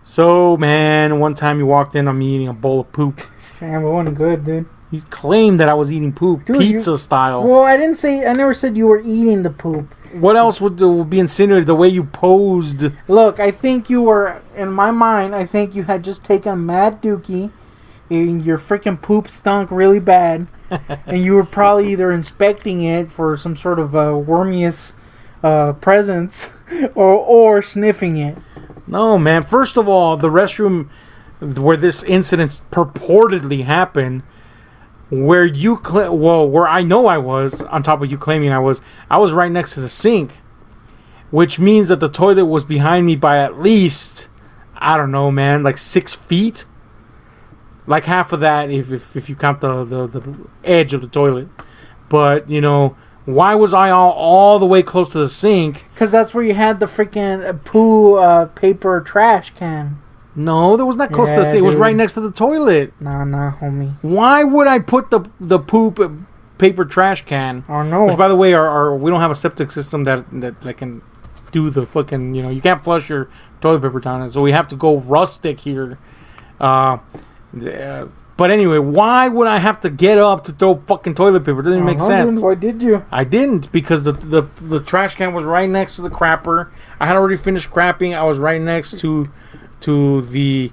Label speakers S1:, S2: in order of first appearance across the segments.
S1: So, man, one time you walked in on me eating a bowl of poop.
S2: Damn, it wasn't good, dude.
S1: You claimed that I was eating poop,
S2: Dude,
S1: pizza style.
S2: Well, I never said you were eating the poop.
S1: What else would be insinuated? The way you posed.
S2: Look, I think you were, in my mind, I think you had just taken a mad dookie, and your freaking poop stunk really bad, and you were probably either inspecting it for some sort of wormiest presence, or sniffing it.
S1: No, man. First of all, the restroom where this incident purportedly happened, where where I know I was, on top of you claiming I was right next to the sink, which means that the toilet was behind me by at least, I don't know, man, like 6 feet. Like half of that if you count the edge of the toilet. But, you know, why was I all the way close to the sink?
S2: Because that's where you had the freaking poo paper trash can.
S1: No, that was not close to the sink. It was right next to the toilet.
S2: Nah, homie.
S1: Why would I put the poop paper trash can?
S2: Oh, no.
S1: Which, by the way, we don't have a septic system that can do the fucking, you know, you can't flush your toilet paper down it. So we have to go rustic here. But anyway, why would I have to get up to throw fucking toilet paper? It doesn't even make sense.
S2: Why did you?
S1: I didn't, because the trash can was right next to the crapper. I had already finished crapping. I was right next to the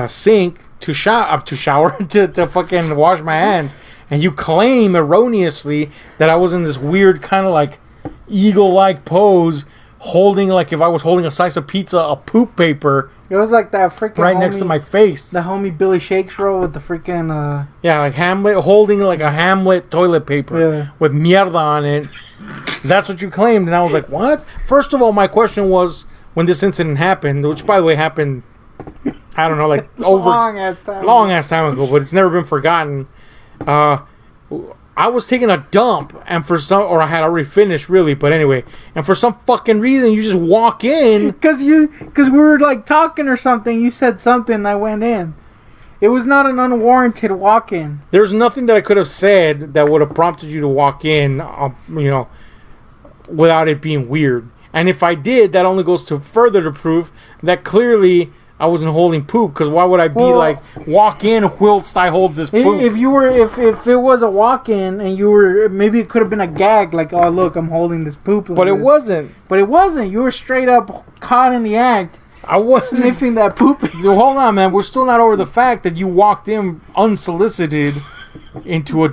S1: sink to shower to fucking wash my hands. And you claim erroneously that I was in this weird kind of like eagle-like pose, holding, like if I was holding a slice of pizza, a poop paper.
S2: It was like that freaking
S1: right next to my face.
S2: The homie Billy Shakes roll with the freaking
S1: yeah, like Hamlet, holding like a Hamlet toilet paper with mierda on it. That's what you claimed, and I was like, what? First of all, my question was, when this incident happened, which by the way happened, I don't know, like
S2: long ass
S1: time ago, but it's never been forgotten. I was taking a dump, and or I had already finished, really, but anyway, and for some fucking reason, you just walk in.
S2: Because we were, like, talking or something, you said something, and I went in. It was not an unwarranted walk-in.
S1: There's nothing that I could have said that would have prompted you to walk in, you know, without it being weird. And if I did, that only goes to further to proof that clearly I wasn't holding poop, because why would I be walk in whilst I hold this poop?
S2: If it was a walk-in and you were, maybe it could have been a gag, like, oh look, I'm holding this poop.
S1: But it wasn't.
S2: But it wasn't. You were straight up caught in the act.
S1: I wasn't
S2: sniffing that poop.
S1: Hold on, man. We're still not over the fact that you walked in unsolicited into a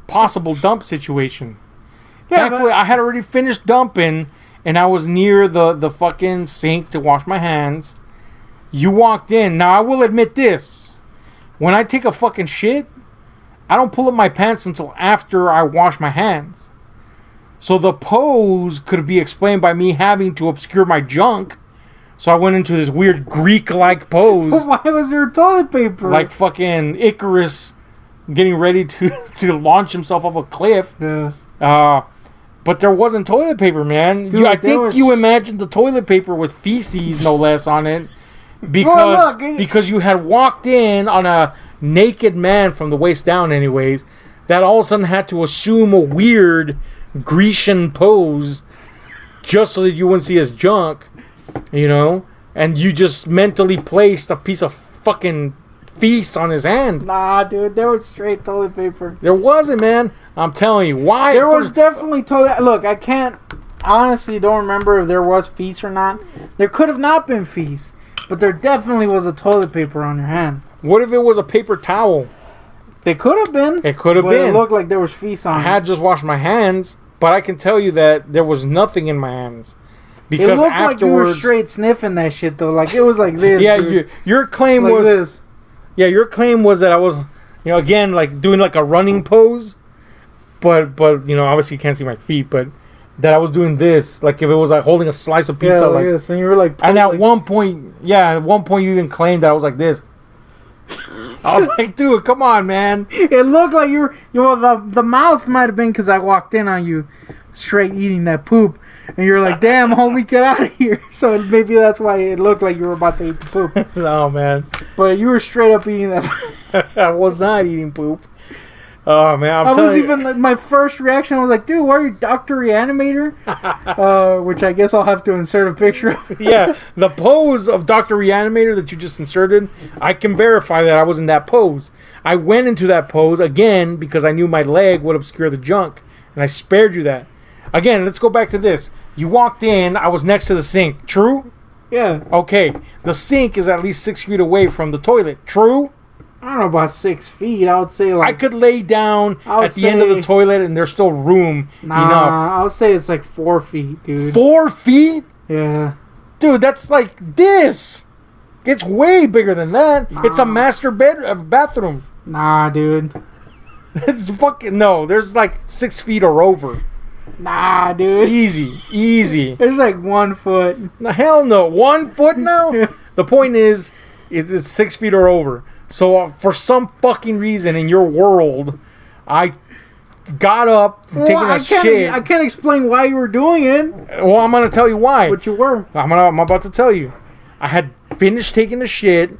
S1: possible dump situation. Yeah, thankfully, I had already finished dumping, and I was near the fucking sink to wash my hands. You walked in. Now, I will admit this. When I take a fucking shit, I don't pull up my pants until after I wash my hands. So the pose could be explained by me having to obscure my junk. So I went into this weird Greek-like pose.
S2: But why was there toilet paper?
S1: Like fucking Icarus getting ready to launch himself off a cliff.
S2: Yeah.
S1: But there wasn't toilet paper, man.
S2: Dude,
S1: I think you imagined the toilet paper with feces, no less, on it. Because you had walked in on a naked man from the waist down anyways, that all of a sudden had to assume a weird Grecian pose just so that you wouldn't see his junk, you know? And you just mentally placed a piece of fucking feast on his hand.
S2: Nah, dude, there was straight toilet paper.
S1: There wasn't, man. I'm telling you. Why?
S2: There was definitely toilet... Look, I honestly don't remember if there was feast or not. There could have not been feast. But there definitely was a toilet paper on your hand.
S1: What if it was a paper towel?
S2: They could have been.
S1: It could have been.
S2: It looked like there was feast on it.
S1: I had just washed my hands, but I can tell you that there was nothing in my hands. Because
S2: it looked like you were straight sniffing that shit, though. Like, it was like this.
S1: Yeah, your claim
S2: like
S1: was...
S2: this.
S1: Yeah, your claim was that I was, you know, again, like, doing like a running pose. But you know, obviously you can't see my feet, but... That I was doing this, like if it was like holding a slice of pizza, like
S2: yes, and you were like,
S1: and at one point you even claimed that I was like this. I was like, dude, come on, man.
S2: It looked like the mouth might have been because I walked in on you, straight eating that poop, and you're like, damn, homie, get out of here. So maybe that's why it looked like you were about to eat the poop.
S1: No, man.
S2: But you were straight up eating that.
S1: I was not eating poop. Oh man,
S2: I was even like, my first reaction. I was like, "Dude, why are you Dr. Reanimator?" Which I guess I'll have to insert a picture of.
S1: Yeah, the pose of Dr. Reanimator that you just inserted, I can verify that I was in that pose. I went into that pose again because I knew my leg would obscure the junk, and I spared you that. Again, let's go back to this. You walked in. I was next to the sink. True?
S2: Yeah.
S1: Okay. The sink is at least 6 feet away from the toilet. True?
S2: I don't know about 6 feet. I would say like
S1: I could lay down at the end of the toilet and there's still room enough.
S2: I would say it's like 4 feet, dude.
S1: 4 feet?
S2: Yeah.
S1: Dude, that's like this. It's way bigger than that. It's a master bathroom.
S2: Nah, dude.
S1: It's fucking no. There's like 6 feet or over.
S2: Nah, dude.
S1: Easy.
S2: There's like 1 foot.
S1: No, hell no. 1 foot now? The point is, it's 6 feet or over. So for some fucking reason in your world, I got up from taking a shit.
S2: I can't explain why you were doing it.
S1: Well, I'm gonna tell you why.
S2: But you were.
S1: I'm about to tell you. I had finished taking a shit,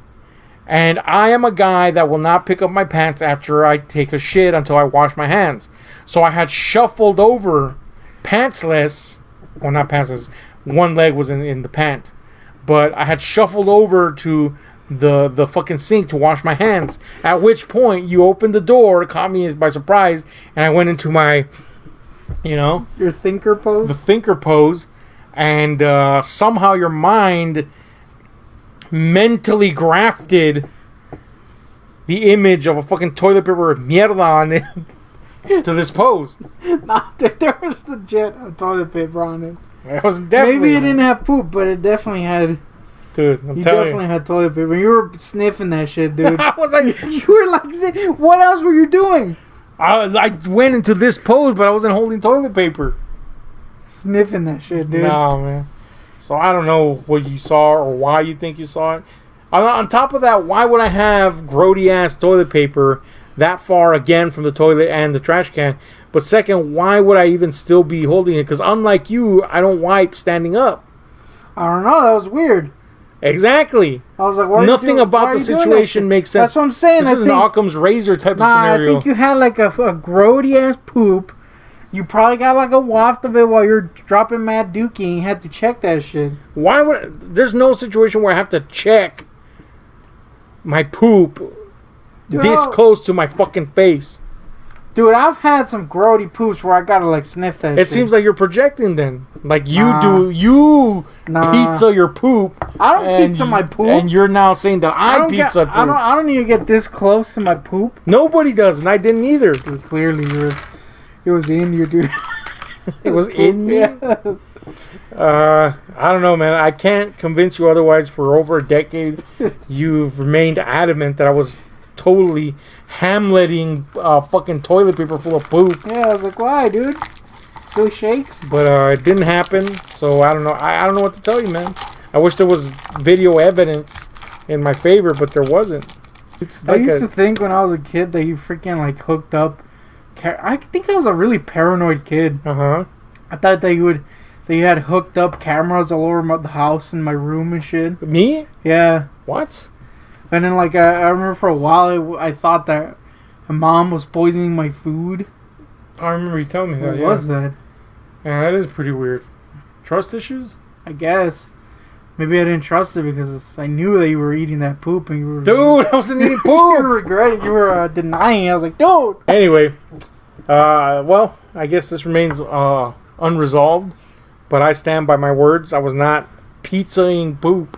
S1: and I am a guy that will not pick up my pants after I take a shit until I wash my hands. So I had shuffled over, pantsless. Well, not pantsless. One leg was in the pant, but I had shuffled over to the fucking sink to wash my hands. At which point you opened the door, caught me by surprise, and I went into my,
S2: your thinker pose.
S1: The thinker pose, and somehow your mind mentally grafted the image of a fucking toilet paper with mierda on it to this pose.
S2: Nah, dude, there was legit a toilet paper on it.
S1: It was definitely.
S2: Maybe it didn't have poop, but it definitely had.
S1: Dude, I'm telling you.
S2: You definitely had toilet paper. You were sniffing that shit, dude.
S1: I was like,
S2: you were like, what else were you doing?
S1: I went into this pose, but I wasn't holding toilet paper.
S2: Sniffing that shit, dude.
S1: No, man. So I don't know what you saw or why you think you saw it. On top of that, why would I have grody ass toilet paper that far again from the toilet and the trash can? But second, why would I even still be holding it? Because unlike you, I don't wipe standing up.
S2: I don't know. That was weird.
S1: Exactly.
S2: I was like,
S1: nothing about the situation makes sense.
S2: That's what I'm saying.
S1: This is an Occam's razor type of scenario.
S2: I think you had like a grody ass poop. You probably got like a waft of it while you're dropping mad dookie and you had to check that shit.
S1: Why would... There's no situation where I have to check my poop this close to my fucking face.
S2: Dude, I've had some grody poops where I gotta like sniff that shit.
S1: It seems like you're projecting then. Like you pizza your poop.
S2: I don't pizza my poop.
S1: And you're now saying that I pizza poop.
S2: I don't need to get this close to my poop.
S1: Nobody does, and I didn't either.
S2: Dude, clearly it was in you, dude.
S1: It was in me?
S2: Yeah.
S1: I don't know, man. I can't convince you otherwise. For over a decade, you've remained adamant that I was totally Hamleting fucking toilet paper full of poop.
S2: Yeah, I was like, why, dude? Really shakes?
S1: But it didn't happen, so I don't know. I don't know what to tell you, man. I wish there was video evidence in my favor, but there wasn't. It's like
S2: I used to think when I was a kid that you freaking like hooked up. I think I was a really paranoid kid.
S1: Uh-huh.
S2: I thought that you had hooked up cameras all over the house and my room and shit.
S1: Me?
S2: Yeah.
S1: What?
S2: And then, like, I remember for a while, I thought that my mom was poisoning my food.
S1: I remember you telling me that.
S2: What was that?
S1: Yeah, that is pretty weird. Trust issues?
S2: I guess. Maybe I didn't trust it because I knew that you were eating that poop and you were...
S1: Dude, I wasn't eating poop!
S2: You were regretting, you were denying it. I was like, dude!
S1: Anyway, well, I guess this remains unresolved, but I stand by my words. I was not pizzaing poop.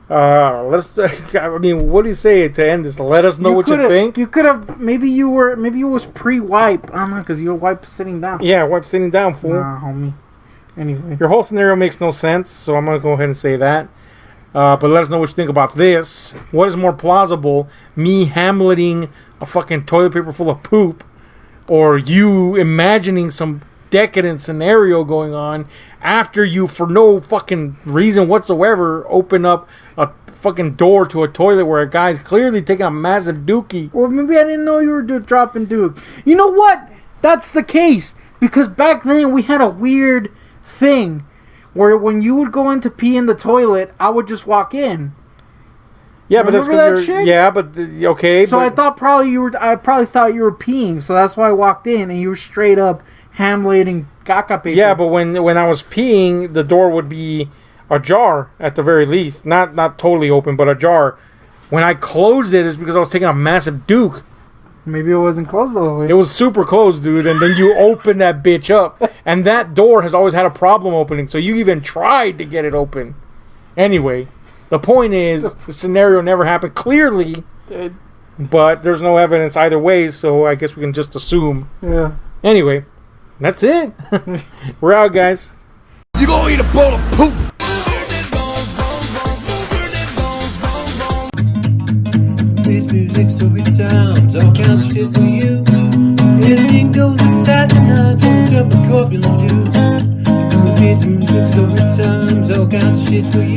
S1: I mean, what do you say to end this? Let us know what you think.
S2: You could have, maybe it was pre-wipe. I don't know, because you wipe sitting down.
S1: Yeah, wipe sitting down, fool.
S2: Nah, homie. Anyway.
S1: Your whole scenario makes no sense, so I'm going to go ahead and say that. But let us know what you think about this. What is more plausible? Me Hamleting a fucking toilet paper full of poop, or you imagining some decadent scenario going on after you, for no fucking reason whatsoever, open up a fucking door to a toilet where a guy's clearly taking a massive dookie.
S2: Or maybe I didn't know you were dropping duke. You know what? That's the case. Because back then we had a weird thing where when you would go in to pee in the toilet, I would just walk in.
S1: Yeah, but that's
S2: Remember that
S1: because
S2: shit?
S1: yeah, but okay.
S2: So
S1: but,
S2: I thought probably you were. I probably thought you were peeing, so that's why I walked in and you were straight up ham-lading caca paper.
S1: Yeah, but when I was peeing, the door would be ajar at the very least, not totally open, but ajar. When I closed it, it's because I was taking a massive duke.
S2: Maybe it wasn't closed all the way.
S1: It was super close, dude, and then you open that bitch up. And that door has always had a problem opening, so you even tried to get it open. Anyway, the point is, the scenario never happened clearly, but there's no evidence either way, so I guess we can just assume.
S2: Yeah.
S1: Anyway, that's it. We're out, guys.
S3: You gonna eat a bowl of poop!
S4: This music, story times, all kinds of shit for you. Anything goes inside the nut, from a cup of corpulent juice. This music, story times, all kinds of shit for you.